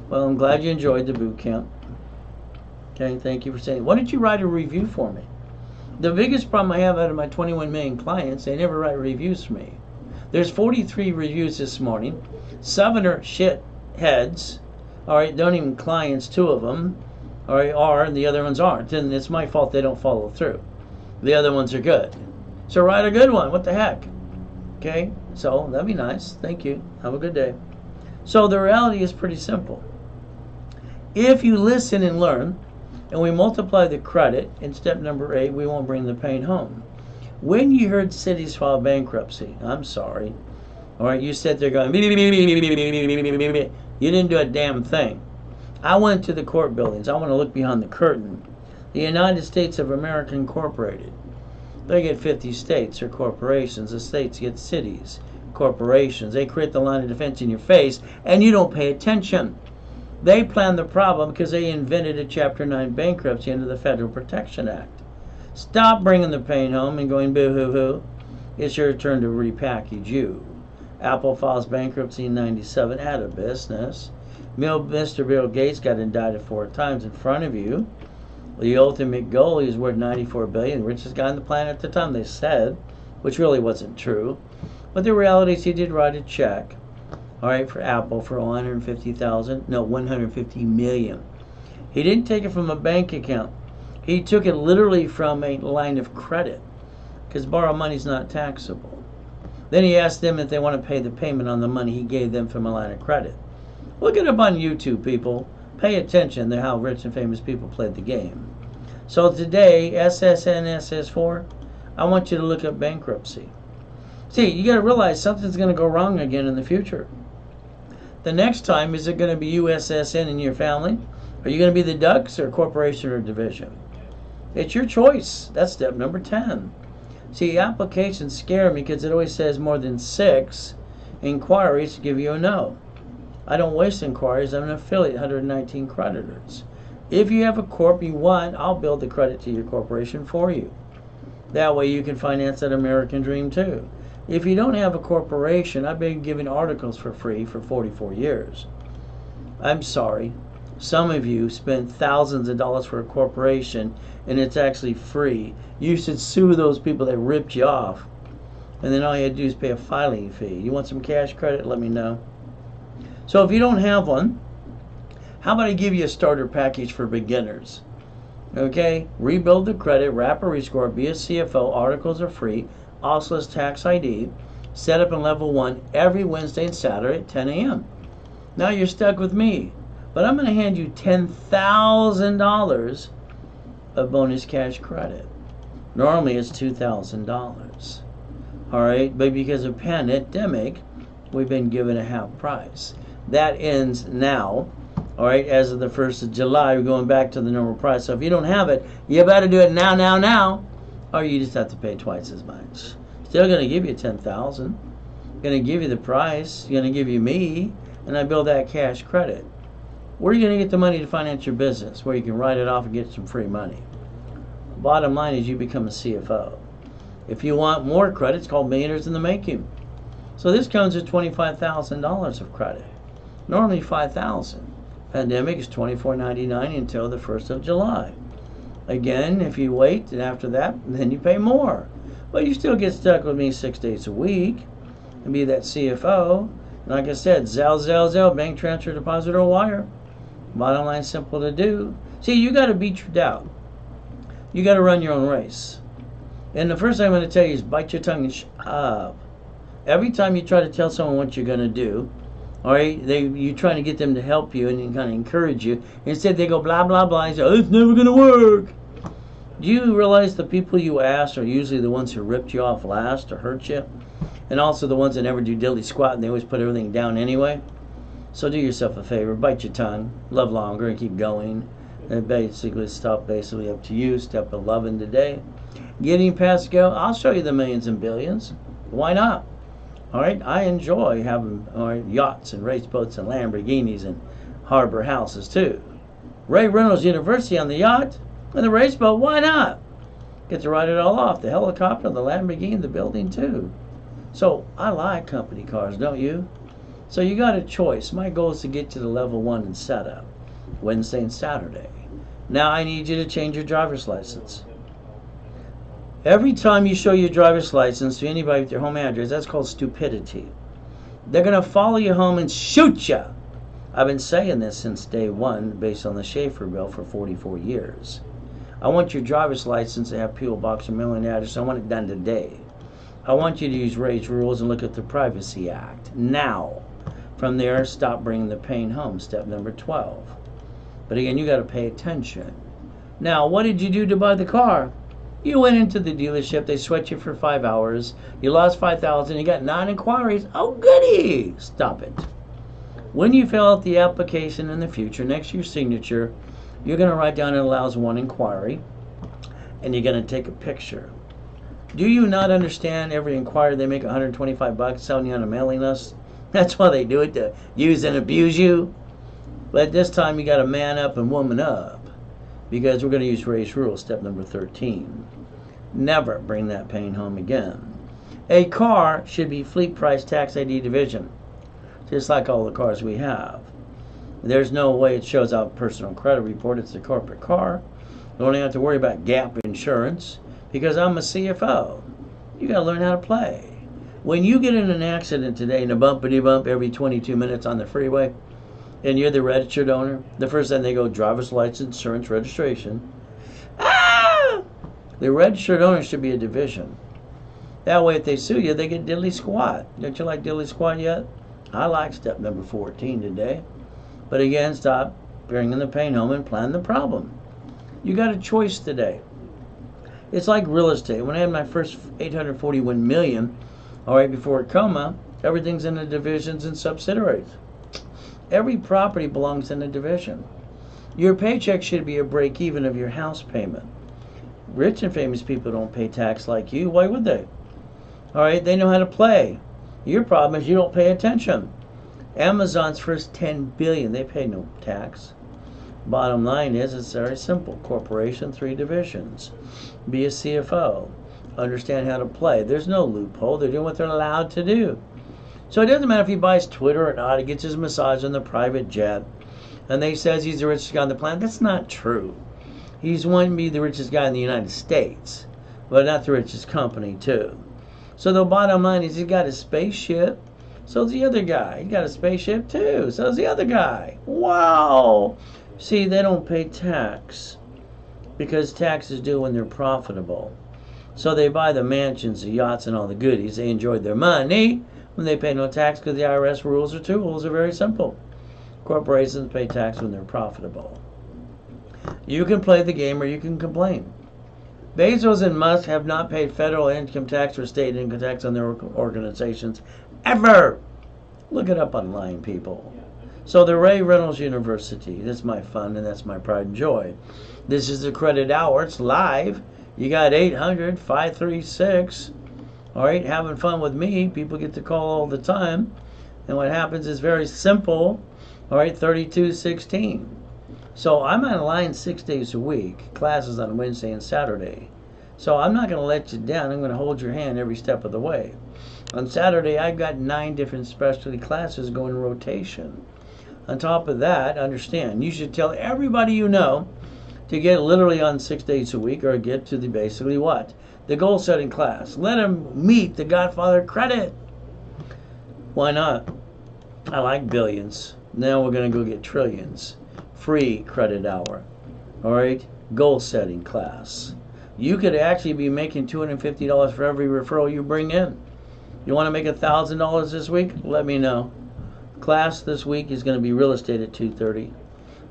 Well, I'm glad you enjoyed the boot camp. Okay, thank you for saying. Why don't you write a review for me? The biggest problem I have out of my 21 million clients, they never write reviews for me. There's 43 reviews this morning. 7 are shit heads. All right, don't even clients, 2 of them. All right, are, and the other ones aren't. And it's my fault they don't follow through. The other ones are good. So write a good one. What the heck? Okay, so that'd be nice. Thank you. Have a good day. So the reality is pretty simple. If you listen and learn, and we multiply the credit, in step number 8, we won't bring the pain home. When you heard cities file bankruptcy, I'm sorry. All right, you sat there going, you didn't do a damn thing. I went to the court buildings. I want to look behind the curtain. The United States of America Incorporated. They get 50 states or corporations. The states get cities, corporations. They create the line of defense in your face, and you don't pay attention. They planned the problem because they invented a Chapter 9 bankruptcy under the Federal Protection Act. Stop bringing the pain home and going boo-hoo-hoo. It's your turn to repackage you. Apple files bankruptcy in 97, out of business. Mr. Bill Gates got indicted 4 times in front of you. The ultimate goal, he was worth $94 billion, the richest guy on the planet at the time, they said, which really wasn't true. But the reality is he did write a check, all right, for Apple for $150 million. He didn't take it from a bank account. He took it literally from a line of credit, because borrowed money is not taxable. Then he asked them if they want to pay the payment on the money he gave them from a line of credit. Look it up on YouTube, people. Pay attention to how rich and famous people played the game. So today, SSN, SS4, I want you to look up bankruptcy. See, you got to realize something's going to go wrong again in the future. The next time, is it going to be USSN in your family? Are you going to be the Ducks or corporation or division? It's your choice. That's step number 10. See, applications scare me because it always says more than 6 inquiries to give you a no. I don't waste inquiries. I'm an affiliate, 119 creditors. If you have a corp you want, I'll build the credit to your corporation for you. That way you can finance that American dream too. If you don't have a corporation, I've been giving articles for free for 44 years. I'm sorry. Some of you spend thousands of dollars for a corporation and it's actually free. You should sue those people that ripped you off. And then all you had to do is pay a filing fee. You want some cash credit? Let me know. So if you don't have one, how about I give you a starter package for beginners? Okay? Rebuild the credit, wrap a rescore, be a CFO, articles are free, also has tax ID, set up in level 1 every Wednesday and Saturday at 10 a.m. Now you're stuck with me, but I'm going to hand you $10,000 of bonus cash credit. Normally it's $2,000. Alright, but because of pandemic, we've been given a half price. That ends now. Alright, as of the 1st of July, we're going back to the normal price. So if you don't have it, you better do it now, or you just have to pay twice as much. Still going to give you $10,000. Going to give you the price. Going to give you me, and I build that cash credit. Where are you going to get the money to finance your business? Where you can write it off and get some free money. Bottom line is you become a CFO. If you want more credit, it's called Millionaires in the Making. So this comes with $25,000 of credit. Normally $5,000. Pandemic is $24.99 until the 1st of July. Again, if you wait, and after that, then you pay more. But you still get stuck with me 6 days a week and be that CFO. And like I said, Zelle, bank transfer, deposit, or wire. Bottom line, simple to do. See, you got to beat your doubt. You got to run your own race. And the first thing I'm going to tell you is bite your tongue and shut up. Every time you try to tell someone what you're going to do, all right, you're trying to get them to help you and kind of encourage you. Instead, they go blah, blah, blah, and say, oh, it's never going to work. Do you realize the people you ask are usually the ones who ripped you off last or hurt you? And also the ones that never do diddly squat and they always put everything down anyway? So do yourself a favor, bite your tongue, love longer, and keep going. And basically, up to you. Step 11 today. Getting past go, I'll show you the millions and billions. Why not? All right, I enjoy having yachts and race boats and Lamborghinis and harbor houses too. Ray Reynolds University on the yacht and the race boat, why not? Get to ride it all off. The helicopter, the Lamborghini, the building too. So I like company cars, don't you? So you got a choice. My goal is to get to the level 1 and setup, Wednesday and Saturday. Now I need you to change your driver's license. Every time you show your driver's license to anybody with your home address, that's called stupidity. They're going to follow you home and shoot you. I've been saying this since day one based on the Schaefer bill for 44 years. I want your driver's license to have P.O. Box or mailing address. I want it done today. I want you to use Ray's rules and look at the Privacy Act now. From there, stop bringing the pain home. Step number 12. But again, you got to pay attention. Now, what did you do to buy the car? You went into the dealership, they sweat you for 5 hours, you lost $5,000, you got 9 inquiries. Oh, goody! Stop it. When you fill out the application in the future, next to your signature, you're going to write down it allows 1 inquiry, and you're going to take a picture. Do you not understand every inquiry they make $125 selling you on a mailing list? That's why they do it, to use and abuse you. But this time you got to man up and woman up. Because we're going to use Ray's rule, step number 13. Never bring that pain home again. A car should be fleet price tax ID division, just like all the cars we have. There's no way it shows out personal credit report. It's a corporate car. You don't have to worry about gap insurance because I'm a CFO. You got to learn how to play. When you get in an accident today and a bumpity bump every 22 minutes on the freeway, and you're the registered owner, the first thing they go, driver's license, insurance, registration. Ah! The registered owner should be a division. That way, if they sue you, they get diddly squat. Don't you like diddly squat yet? I like step number 14 today. But again, stop bringing the pain home and plan the problem. You got a choice today. It's like real estate. When I had my first 841 million, all right, before coma, everything's in the divisions and subsidiaries. Every property belongs in a division. Your paycheck should be a break-even of your house payment. Rich and famous people don't pay tax like you. Why would they? All right, they know how to play. Your problem is you don't pay attention. Amazon's first 10 billion, they pay no tax. Bottom line is, it's very simple. Corporation, 3 divisions. Be a CFO. Understand how to play. There's no loophole. They're doing what they're allowed to do. So it doesn't matter if he buys Twitter or not, he gets his massage on the private jet, and they says he's the richest guy on the planet. That's not true. He's one to be the richest guy in the United States, but not the richest company too. So the bottom line is he's got a spaceship, so's the other guy. He got a spaceship too, so's the other guy. Wow! See, they don't pay tax because tax is due when they're profitable. So they buy the mansions, the yachts, and all the goodies. They enjoyed their money when they pay no tax because the IRS rules are tools are very simple. Corporations pay tax when they're profitable. You can play the game or you can complain. Bezos and Musk have not paid federal income tax or state income tax on their organizations ever. Look it up online, people. So the Ray Reynolds University, that's my fun and that's my pride and joy. This is the credit hour. It's live. You got 800-536. All right, having fun with me. People get to call all the time. And what happens is very simple. All right, 3216. So I'm online 6 days a week. Classes on Wednesday and Saturday. So I'm not going to let you down. I'm going to hold your hand every step of the way. On Saturday, I've got 9 different specialty classes going in rotation. On top of that, understand, you should tell everybody you know to get literally on 6 days a week or get to the basically what? The goal setting class. Let them meet the Godfather credit. Why not? I like billions. Now we're going to go get trillions. Free credit hour. All right? Goal setting class. You could actually be making $250 for every referral you bring in. You want to make $1,000 this week? Let me know. Class this week is going to be real estate at 2:30.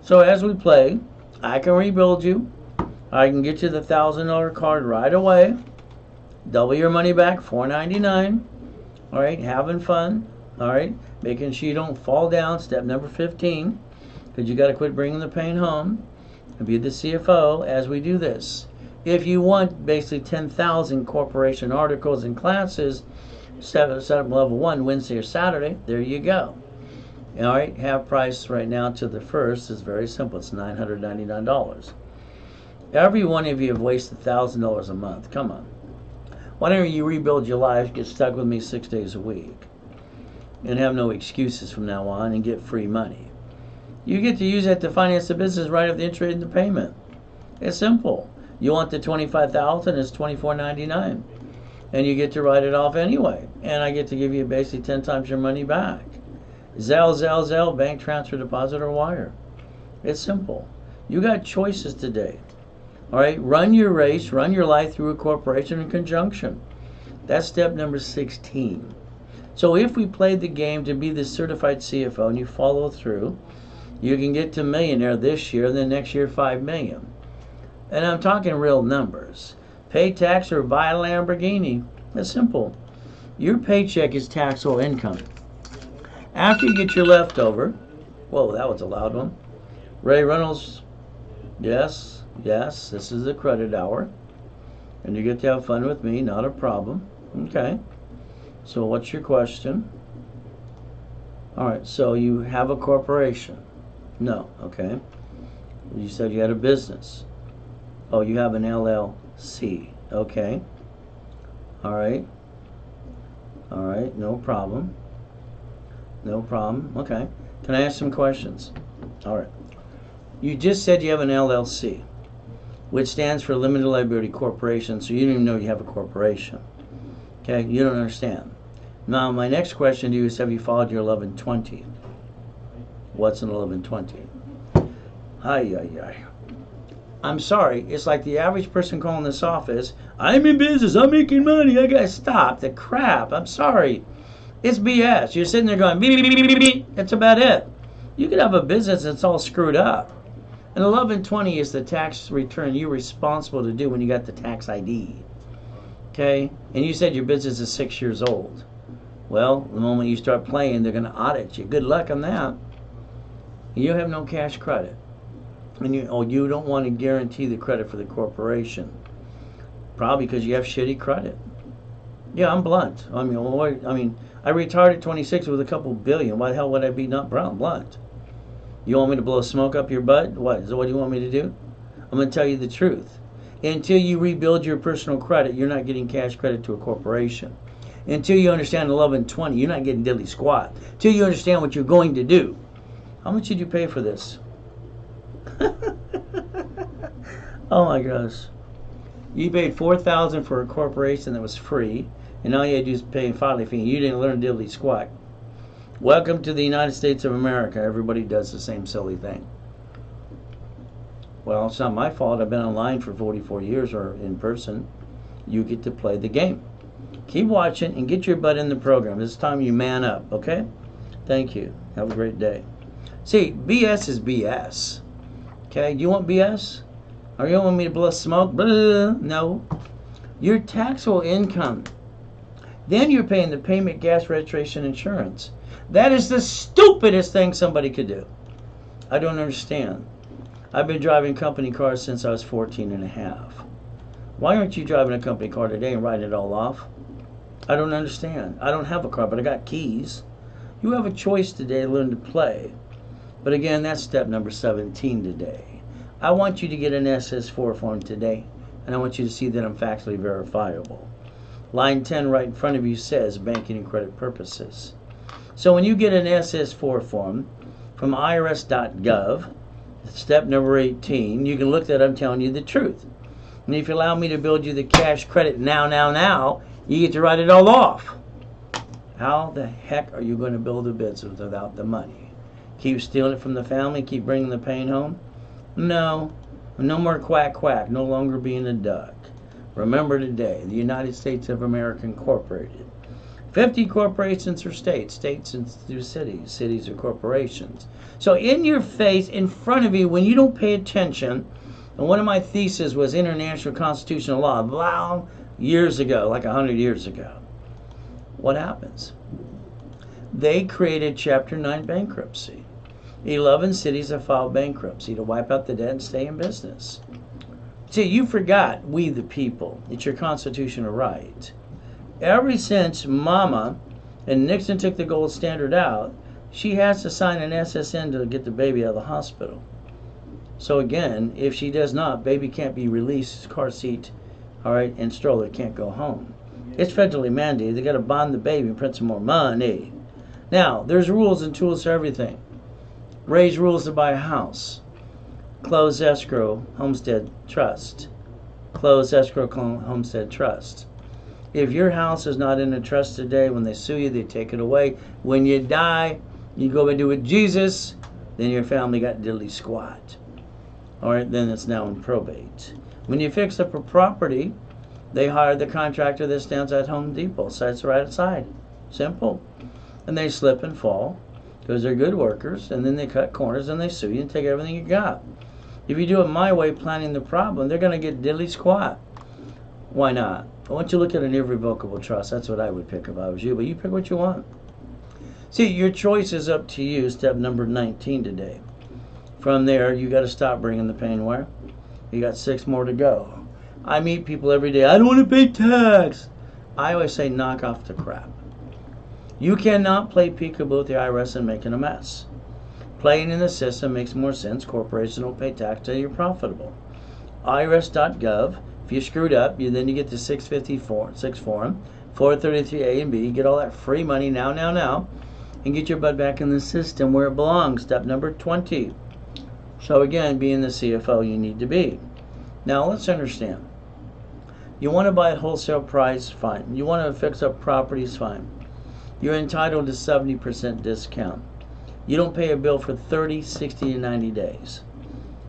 So as we play, I can rebuild you. I can get you the $1,000 card right away. Double your money back, $4.99. All right, having fun. All right, making sure you don't fall down. Step number 15, because you got to quit bringing the pain home and be the CFO as we do this. If you want basically 10,000 corporation articles and classes, set up level 1 Wednesday or Saturday. There you go. All right, half price right now to the first is very simple. It's $999. Every one of you have wasted $1,000 a month. Come on. Whenever you rebuild your life, get stuck with me 6 days a week and have no excuses from now on and get free money. You get to use that to finance the business right off the interest and the payment. It's simple. You want the $25,000, it's $24.99. And you get to write it off anyway. And I get to give you basically 10 times your money back. Zelle, bank transfer, deposit, or wire. It's simple. You got choices today. All right, run your race, run your life through a corporation in conjunction. That's step number 16. So if we played the game to be the certified CFO and you follow through, you can get to millionaire this year and then next year 5 million. And I'm talking real numbers. Pay tax or buy a Lamborghini. It's simple. Your paycheck is taxable income. After you get your leftover, whoa, that was a loud one. Ray Reynolds, yes, this is the credit hour. And you get to have fun with me, not a problem. Okay. So what's your question? All right, so you have a corporation. No, okay. You said you had a business. Oh, you have an LLC. Okay. All right, no problem. No problem. Okay. Can I ask some questions? All right. You just said you have an LLC, which stands for Limited Liability Corporation, so you don't even know you have a corporation. Okay? You don't understand. Now, my next question to you is, have you followed your 1120? What's an 1120? I'm sorry. It's like the average person calling this office. I'm in business. I'm making money. I got to stop the crap. I'm sorry. It's BS. You're sitting there going, beep, beep, beep, beep, beep. That's about it. You could have a business that's all screwed up. And 1120 is the tax return you're responsible to do when you got the tax ID. Okay? And you said your business is 6 years old. Well, the moment you start playing, they're going to audit you. Good luck on that. You have no cash credit. And you don't want to guarantee the credit for the corporation. Probably because you have shitty credit. Yeah, I'm blunt. I retired at 26 with a couple billion. Why the hell would I be not blunt? You want me to blow smoke up your butt? What? Is that what you want me to do? I'm going to tell you the truth. Until you rebuild your personal credit, you're not getting cash credit to a corporation. Until you understand 1120, you're not getting diddly squat. Until you understand what you're going to do. How much did you pay for this? Oh my gosh. You paid $4,000 for a corporation that was free, and all you had to do is pay a filing fee. You didn't learn diddly squat. Welcome to the United States of America. Everybody does the same silly thing. Well, it's not my fault. I've been online for 44 years or in person. You get to play the game. Keep watching and get your butt in the program. It's time you man up, okay? Thank you. Have a great day. See, BS is BS. Okay, do you want BS? Or you want me to blow smoke? Blah, no. Your taxable income. Then you're paying the payment, gas, registration, insurance. That is the stupidest thing somebody could do. I don't understand. I've been driving company cars since I was 14 and a half. Why aren't you driving a company car today and writing it all off? I don't understand. I don't have a car, but I got keys. You have a choice today to learn to play. But again, that's step number 17 today. I want you to get an SS4 form today, and I want you to see that I'm factually verifiable. Line 10 right in front of you says banking and credit purposes. So when you get an SS4 form from irs.gov, step number 18, you can look that I'm telling you the truth. And if you allow me to build you the cash credit now, you get to write it all off. How the heck are you going to build a business without the money? Keep stealing it from the family, keep bringing the pain home? No. No more quack quack, no longer being a duck. Remember today, the United States of America Incorporated. 50 corporations are states, states and cities, cities are corporations. So in your face, in front of you, when you don't pay attention, and one of my theses was international constitutional law, wow, years ago, like 100 years ago. What happens? They created Chapter 9 bankruptcy. 11 cities have filed bankruptcy to wipe out the debt and stay in business. See, you forgot, we the people. It's your constitutional right. Ever since Mama and Nixon took the gold standard out, she has to sign an SSN to get the baby out of the hospital. So again, if she does not, baby can't be released, car seat, all right, and stroller can't go home. It's federally mandated. They got to bond the baby and print some more money. Now, there's rules and tools for everything. Ray's rules to buy a house. Close escrow, homestead trust. Close escrow, homestead trust. If your house is not in a trust today, when they sue you, they take it away. When you die, you go and do it with Jesus, then your family got diddly squat. All right, then it's now in probate. When you fix up a property, they hire the contractor that stands at Home Depot, sits right outside. Simple. And they slip and fall because they're good workers, and then they cut corners and they sue you and take everything you got. If you do it my way, planning the problem, they're going to get diddly squat. Why not? I want you to look at an irrevocable trust. That's what I would pick if I was you, but you pick what you want. See, your choice is up to you, step number 19 today. From there, you got to stop bringing the pain where? You got 6 more to go. I meet people every day. I don't want to pay tax. I always say knock off the crap. You cannot play peekaboo with the IRS and making a mess. Playing in the system makes more sense. Corporations don't pay tax till you're profitable. IRS.gov. If you screwed up, then you get the 656 form, 433A and B. You get all that free money now, and get your butt back in the system where it belongs. Step number 20. So again, being the CFO you need to be. Now let's understand. You want to buy at wholesale price, fine. You want to fix up properties, fine. You're entitled to 70% discount. You don't pay a bill for 30, 60, and 90 days.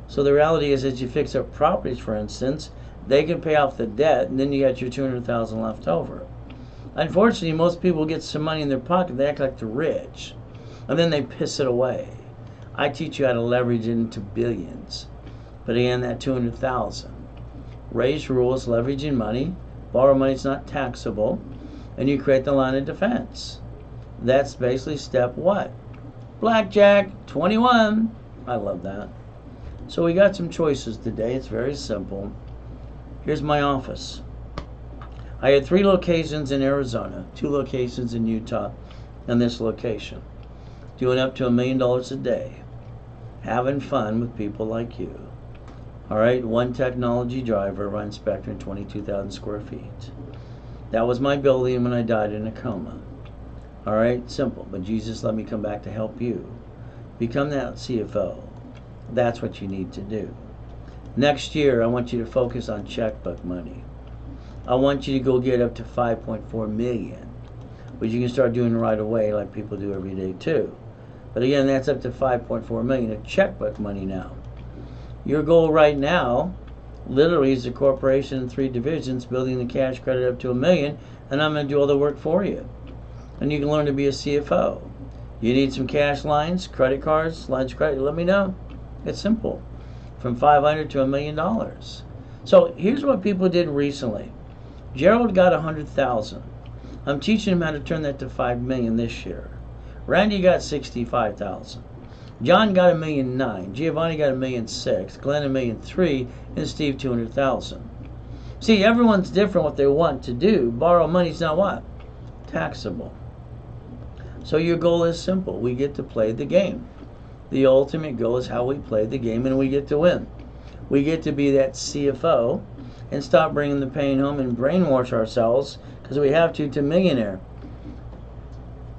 So the reality is that you fix up properties, for instance, they can pay off the debt, and then you got your $200,000 left over. Unfortunately, most people get some money in their pocket, they act like they're rich, and then they piss it away. I teach you how to leverage it into billions. But again, that $200,000. Raise rules, leveraging money, borrow money is not taxable, and you create the line of defense. That's basically step what? Blackjack, 21. I love that. So we got some choices today. It's very simple. Here's my office. I had 3 locations in Arizona, 2 locations in Utah, and this location. Doing up to $1 million a day. Having fun with people like you. Alright, 1 technology driver, Ryan Spector, 22,000 square feet. That was my building when I died in a coma. Alright, simple, but Jesus let me come back to help you. Become that CFO. That's what you need to do. Next year, I want you to focus on checkbook money. I want you to go get up to 5.4 million, which you can start doing right away like people do every day too. But again, that's up to 5.4 million of checkbook money now. Your goal right now Literally, it's a corporation in 3 divisions building the cash credit up to $1 million, and I'm going to do all the work for you. And you can learn to be a CFO. You need some cash lines, credit cards, lines of credit, let me know. It's simple. From $500 to $1 million. So here's what people did recently. Gerald got $100,000. I'm teaching him how to turn that to $5 million this year. Randy got $65,000. John got $1.9 million. Giovanni got $1.6 million. Glenn $1.3 million, and Steve $200,000. See, everyone's different what they want to do. Borrow money's not what? Taxable. So your goal is simple. We get to play the game. The ultimate goal is how we play the game, and we get to win. We get to be that CFO and stop bringing the pain home and brainwash ourselves, because we have to millionaire.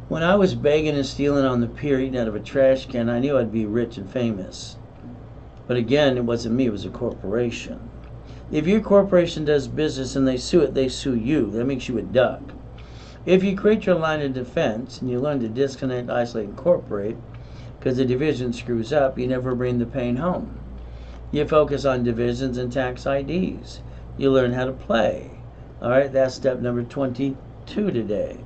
When I was begging and stealing on the pier, eating out of a trash can, I knew I'd be rich and famous. But again, it wasn't me, it was a corporation. If your corporation does business and they sue you. That makes you a duck. If you create your line of defense and you learn to disconnect, isolate, and incorporate, because the division screws up, you never bring the pain home. You focus on divisions and tax IDs. You learn how to play. All right, that's step number 22 today.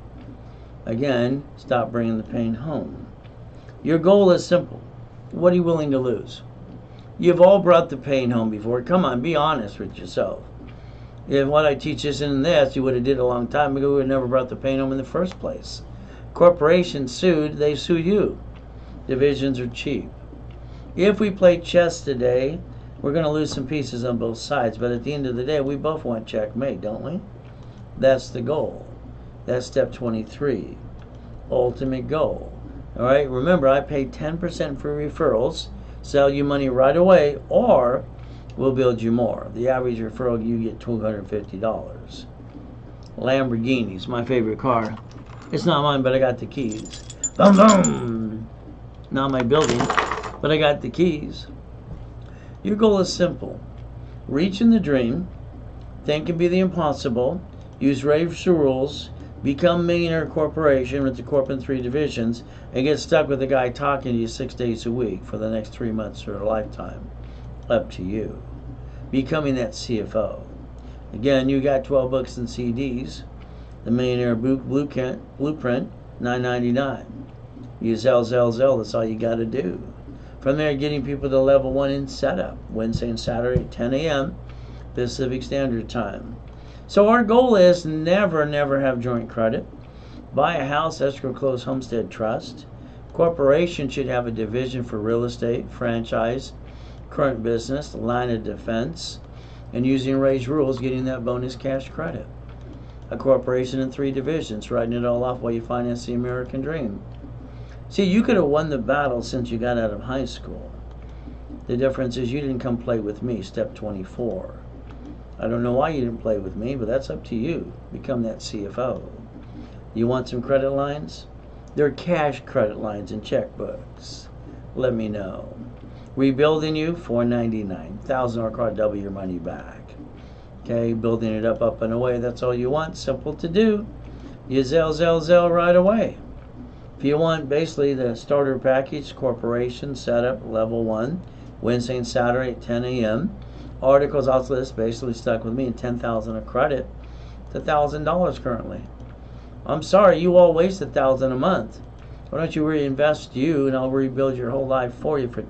Again, stop bringing the pain home. Your goal is simple. What are you willing to lose? You've all brought the pain home before. Come on, be honest with yourself. If what I teach isn't this, you would have did it a long time ago. We would have never brought the pain home in the first place. Corporations sued, they sue you. Divisions are cheap. If we play chess today, we're going to lose some pieces on both sides, but at the end of the day, we both want checkmate, don't we? That's the goal. That's step 23. Ultimate goal. All right, remember, I pay 10% for referrals, sell you money right away, or we'll build you more. The average referral, you get $250. Lamborghini's my favorite car. It's not mine, but I got the keys. Boom, boom. Not my building, but I got the keys. Your goal is simple. Reach in the dream, think and be the impossible, use Ray's rules, become millionaire corporation with the corporate in 3 divisions, and get stuck with a guy talking to you 6 days a week for the next 3 months or a lifetime. Up to you. Becoming that CFO. Again, you got 12 books and CDs. The Millionaire Blueprint, $9.99. Use Zell, that's all you got to do. From there, getting people to level 1 in setup. Wednesday and Saturday at 10 a.m. Pacific Standard Time. So our goal is never have joint credit. Buy a house, escrow, close, homestead, trust. Corporation should have a division for real estate, franchise, current business, line of defense, and using Ray's rules, getting that bonus cash credit. A corporation in 3 divisions, writing it all off while you finance the American dream. See, you could have won the battle since you got out of high school. The difference is you didn't come play with me, step 24. I don't know why you didn't play with me, but that's up to you. Become that CFO. You want some credit lines? They're cash credit lines and checkbooks. Let me know. Rebuilding you, $4.99. $1,000 card, double your money back. Okay, building it up and away. That's all you want. Simple to do. You Zell right away. If you want basically the starter package, corporation, setup, level 1, Wednesday and Saturday at 10 a.m. Articles off list, basically stuck with me, and $10,000 of credit. It's $1,000 currently. I'm sorry, you all waste $1,000 a month. Why don't you reinvest you, and I'll rebuild your whole life for you for,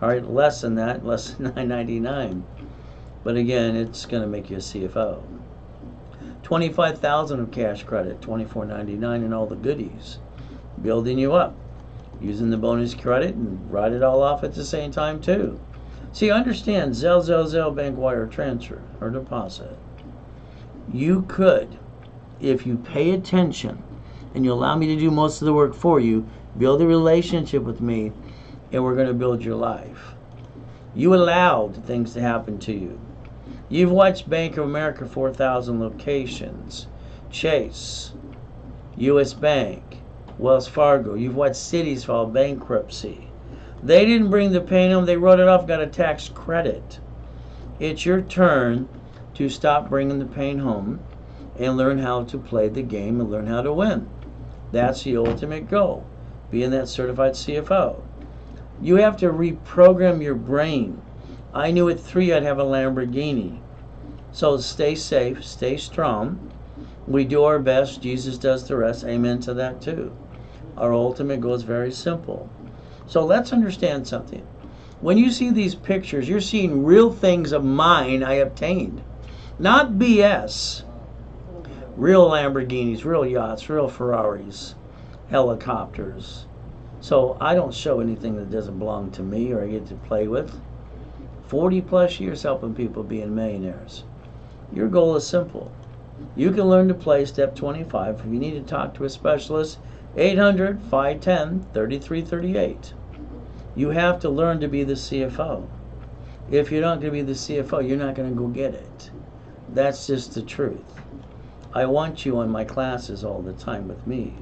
all right, less than that, less than $9.99. But again, it's going to make you a CFO. $25,000 of cash credit, $24.99, and all the goodies. Building you up, using the bonus credit, and write it all off at the same time too. See, understand, Zell, bank wire transfer or deposit. You could, if you pay attention and you allow me to do most of the work for you, build a relationship with me, and we're going to build your life. You allowed things to happen to you. You've watched Bank of America 4,000 locations, Chase, U.S. Bank, Wells Fargo. You've watched cities file bankruptcy. They didn't bring the pain home. They wrote it off, got a tax credit. It's your turn to stop bringing the pain home and learn how to play the game and learn how to win. That's the ultimate goal, being that certified CFO. You have to reprogram your brain. I knew at 3 I'd have a Lamborghini. So stay safe, stay strong. We do our best. Jesus does the rest. Amen to that too. Our ultimate goal is very simple. So let's understand something. When you see these pictures, you're seeing real things of mine I obtained. Not BS. Real Lamborghinis, real yachts, real Ferraris, helicopters. So I don't show anything that doesn't belong to me or I get to play with. 40 plus years helping people being millionaires. Your goal is simple. You can learn to play step 25. If you need to talk to a specialist, 800-510-3338. You have to learn to be the CFO. If you're not going to be the CFO, you're not going to go get it. That's just the truth. I want you on my classes all the time with me.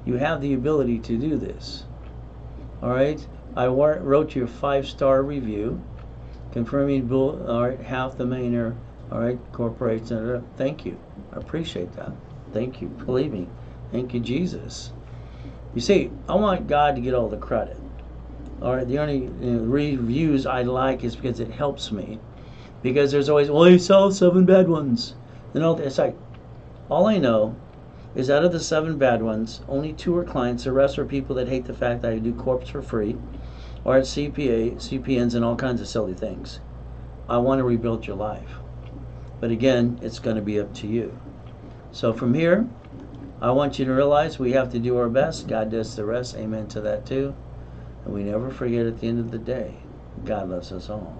You have the ability to do this. All right? I wrote you a 5-star review confirming half the millionaire, all right, corporation. Thank you. I appreciate that. Thank you. Believe me. Thank you, Jesus. You see, I want God to get all the credit. All right, the only reviews I like is because it helps me. Because there's always, well, you saw 7 bad ones. It's like, all I know is out of the 7 bad ones, only 2 are clients. The rest are people that hate the fact that I do corps for free, or at CPNs and all kinds of silly things. I want to rebuild your life. But again, it's going to be up to you. So from here, I want you to realize we have to do our best. God does the rest. Amen to that too. And we never forget at the end of the day, God loves us all.